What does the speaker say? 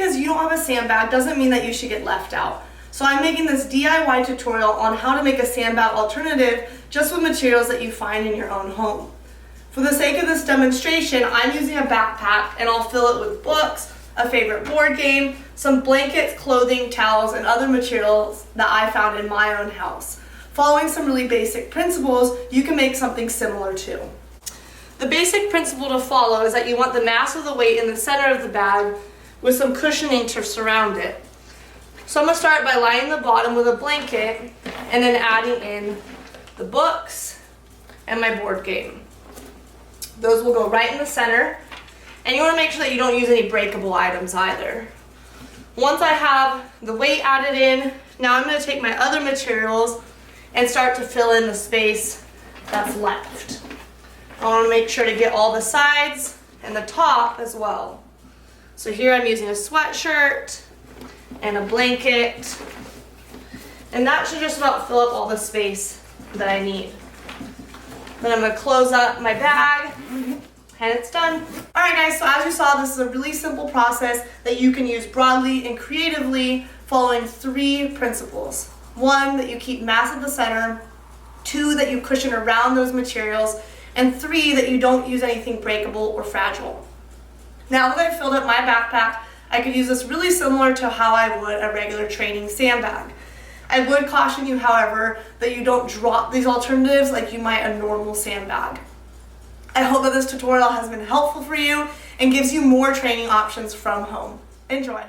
because you don't have a sandbag doesn't mean that you should get left out. So I'm making this DIY tutorial on how to make a sandbag alternative just with materials that you find in your own home. For the sake of this demonstration, I'm using a backpack and I'll fill it with books, a favorite board game, some blankets, clothing, towels, and other materials that I found in my own house. Following some really basic principles, you can make something similar too. The basic principle to follow is that you want the mass of the weight in the center of the bag with some cushioning to surround it. So I'm going to start by lining the bottom with a blanket and then adding in the books and my board game. Those will go right in the center, and you want to make sure that you don't use any breakable items either. Once I have the weight added in, now I'm going to take my other materials and start to fill in the space that's left. I want to make sure to get all the sides and the top as well. So here I'm using a sweatshirt and a blanket, and that should just about fill up all the space that I need. Then I'm going to close up my bag, and it's done. Alright guys, so as you saw, this is a really simple process that you can use broadly and creatively, following 3 principles. 1, that you keep mass at the center. 2, that you cushion around those materials. And 3, that you don't use anything breakable or fragile. Now that I've filled up my backpack, I could use this really similar to how I would a regular training sandbag. I would caution you, however, that you don't drop these alternatives like you might a normal sandbag. I hope that this tutorial has been helpful for you and gives you more training options from home. Enjoy!